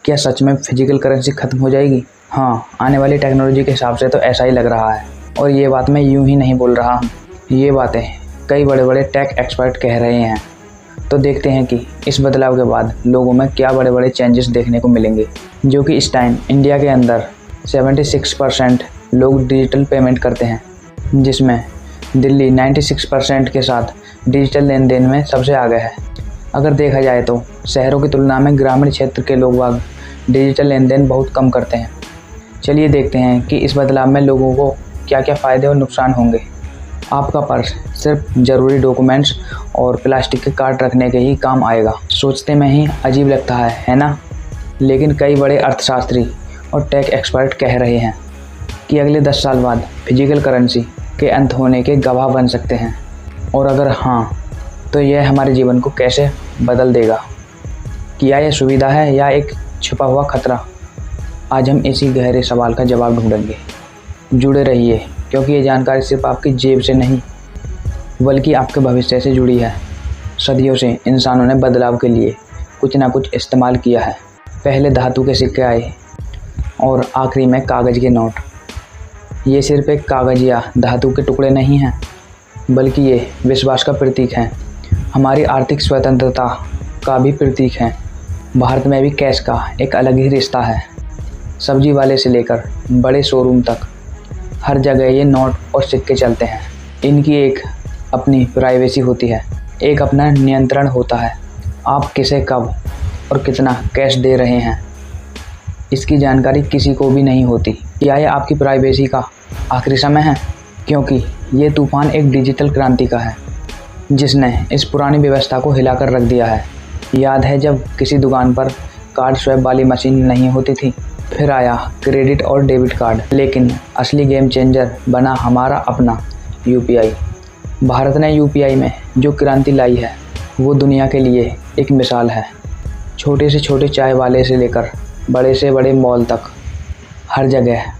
क्या सच में physical currency खत्म हो जाएगी? हाँ, आने वाली टेक्नोलॉजी के हिसाब से तो ऐसा ही लग रहा है। और ये बात मैं यूं ही नहीं बोल रहा हूँ, ये बातें कई बड़े बड़े टेक एक्सपर्ट कह रहे हैं। तो देखते हैं कि इस बदलाव के बाद लोगों में क्या बड़े बड़े चेंजेस देखने को मिलेंगे। जो कि इस टाइम इंडिया के अंदर 76% लोग डिजिटल पेमेंट करते हैं, जिसमें दिल्ली 96% के साथ डिजिटल लेन देन में सबसे आगे है। अगर देखा जाए तो शहरों की तुलना में ग्रामीण क्षेत्र के लोग बाग डिजिटल लेन देन बहुत कम करते हैं। चलिए देखते हैं कि इस बदलाव में लोगों को क्या क्या फ़ायदे और नुकसान होंगे। आपका पर्स सिर्फ ज़रूरी डॉक्यूमेंट्स और प्लास्टिक के कार्ड रखने के ही काम आएगा। सोचते में ही अजीब लगता है ना? लेकिन कई बड़े अर्थशास्त्री और टेक एक्सपर्ट कह रहे हैं कि अगले 10 साल बाद फिजिकल करेंसी के अंत होने के गवाह बन सकते हैं। और अगर हाँ, तो यह हमारे जीवन को कैसे बदल देगा? क्या यह सुविधा है या एक छुपा हुआ खतरा? आज हम इसी गहरे सवाल का जवाब ढूंढेंगे। जुड़े रहिए, क्योंकि ये जानकारी सिर्फ आपकी जेब से नहीं बल्कि आपके भविष्य से जुड़ी है। सदियों से इंसानों ने बदलाव के लिए कुछ ना कुछ इस्तेमाल किया है। पहले धातु के सिक्के आए और आखिरी में कागज़ के नोट। ये सिर्फ एक कागज़ या धातु के टुकड़े नहीं हैं, बल्कि ये विश्वास का प्रतीक है। हमारी आर्थिक स्वतंत्रता का भी प्रतीक है। भारत में भी कैश का एक अलग ही रिश्ता है। सब्जी वाले से लेकर बड़े शोरूम तक हर जगह ये नोट और सिक्के चलते हैं। इनकी एक अपनी प्राइवेसी होती है, एक अपना नियंत्रण होता है। आप किसे कब और कितना कैश दे रहे हैं, इसकी जानकारी किसी को भी नहीं होती। क्या ये आपकी प्राइवेसी का आखिरी समय है? क्योंकि ये तूफान एक डिजिटल क्रांति का है, जिसने इस पुरानी व्यवस्था को हिलाकर रख दिया है। याद है जब किसी दुकान पर कार्ड स्वैप वाली मशीन नहीं होती थी? फिर आया क्रेडिट और डेबिट कार्ड, लेकिन असली गेम चेंजर बना हमारा अपना यूपीआई। भारत ने यूपीआई में जो क्रांति लाई है वो दुनिया के लिए एक मिसाल है। छोटे से छोटे चाय वाले से लेकर बड़े से बड़े मॉल तक हर जगह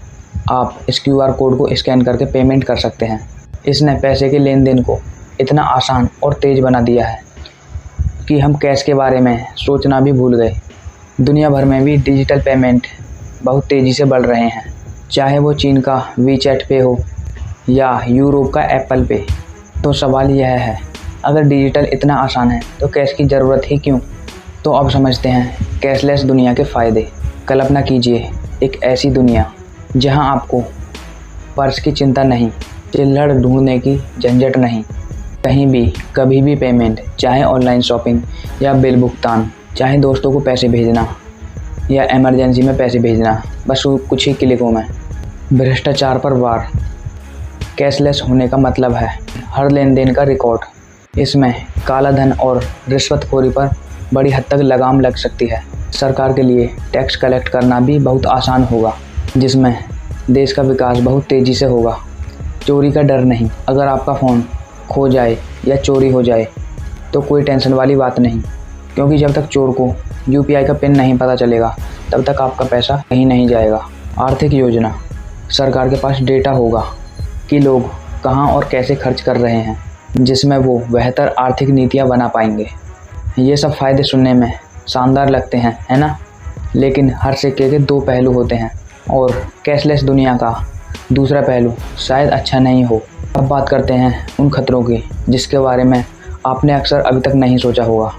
आप इस क्यूआर कोड को स्कैन करके पेमेंट कर सकते हैं। इसने पैसे के लेन देन को इतना आसान और तेज़ बना दिया है कि हम कैश के बारे में सोचना भी भूल गए। दुनिया भर में भी डिजिटल पेमेंट बहुत तेज़ी से बढ़ रहे हैं, चाहे वो चीन का वीचैट पे हो या यूरोप का एप्पल पे। तो सवाल यह है, अगर डिजिटल इतना आसान है तो कैश की ज़रूरत ही क्यों? तो अब समझते हैं कैशलेस दुनिया के फ़ायदे। कल्पना कीजिए एक ऐसी दुनिया जहां आपको पर्स की चिंता नहीं, चिल्लड़ ढूंढने की झंझट नहीं, कहीं भी कभी भी पेमेंट, चाहे ऑनलाइन शॉपिंग या बिल भुगतान, चाहे दोस्तों को पैसे भेजना या इमरजेंसी में पैसे भेजना, बस कुछ ही क्लिकों में। भ्रष्टाचार पर वार। कैशलेस होने का मतलब है हर लेन देन का रिकॉर्ड। इसमें काला धन और रिश्वतखोरी पर बड़ी हद तक लगाम लग सकती है। सरकार के लिए टैक्स कलेक्ट करना भी बहुत आसान होगा, जिसमें देश का विकास बहुत तेज़ी से होगा। चोरी का डर नहीं। अगर आपका फ़ोन खो जाए या चोरी हो जाए तो कोई टेंशन वाली बात नहीं, क्योंकि जब तक चोर को यूपीआई का पिन नहीं पता चलेगा तब तक आपका पैसा कहीं नहीं जाएगा। आर्थिक योजना। सरकार के पास डेटा होगा कि लोग कहां और कैसे खर्च कर रहे हैं, जिसमें वो बेहतर आर्थिक नीतियां बना पाएंगे। ये सब फ़ायदे सुनने में शानदार लगते हैं, है ना? लेकिन हर सिक्के के दो पहलू होते हैं और कैशलेस दुनिया का दूसरा पहलू शायद अच्छा नहीं हो। अब बात करते हैं उन खतरों की जिसके बारे में आपने अक्सर अभी तक नहीं सोचा होगा।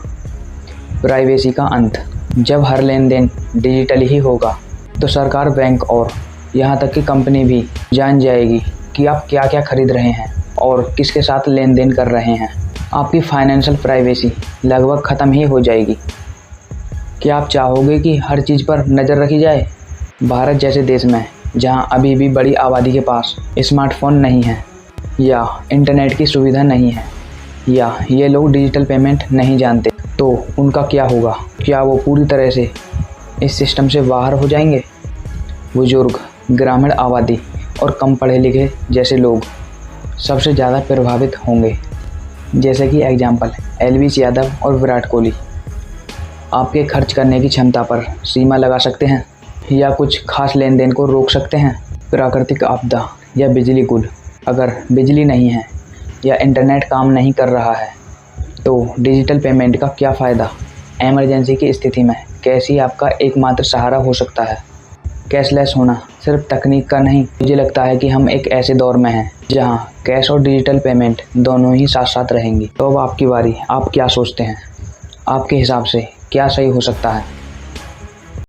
प्राइवेसी का अंत। जब हर लेन देन डिजिटल ही होगा तो सरकार, बैंक और यहाँ तक कि कंपनी भी जान जाएगी कि आप क्या क्या खरीद रहे हैं और किसके साथ लेन देन कर रहे हैं। आपकी फाइनेंशियल प्राइवेसी लगभग ख़त्म ही हो जाएगी। क्या आप चाहोगे कि हर चीज़ पर नज़र रखी जाए? भारत जैसे देश में जहाँ अभी भी बड़ी आबादी के पास स्मार्टफोन नहीं है या इंटरनेट की सुविधा नहीं है या ये लोग डिजिटल पेमेंट नहीं जानते, तो उनका क्या होगा? क्या वो पूरी तरह से इस सिस्टम से बाहर हो जाएंगे? बुजुर्ग, ग्रामीण आबादी और कम पढ़े लिखे जैसे लोग सबसे ज़्यादा प्रभावित होंगे। जैसे कि एग्जाम्पल एलवीस यादव और विराट कोहली। आपके खर्च करने की क्षमता पर सीमा लगा सकते हैं या कुछ खास लेन देन को रोक सकते हैं। प्राकृतिक आपदा या बिजली गुल। अगर बिजली नहीं है या इंटरनेट काम नहीं कर रहा है तो डिजिटल पेमेंट का क्या फ़ायदा? इमरजेंसी की स्थिति में कैश ही आपका एकमात्र सहारा हो सकता है। कैशलेस होना सिर्फ तकनीक का नहीं, मुझे लगता है कि हम एक ऐसे दौर में हैं जहां कैश और डिजिटल पेमेंट दोनों ही साथ साथ रहेंगी। तो अब आपकी बारी, आप क्या सोचते हैं? आपके हिसाब से क्या सही हो सकता है?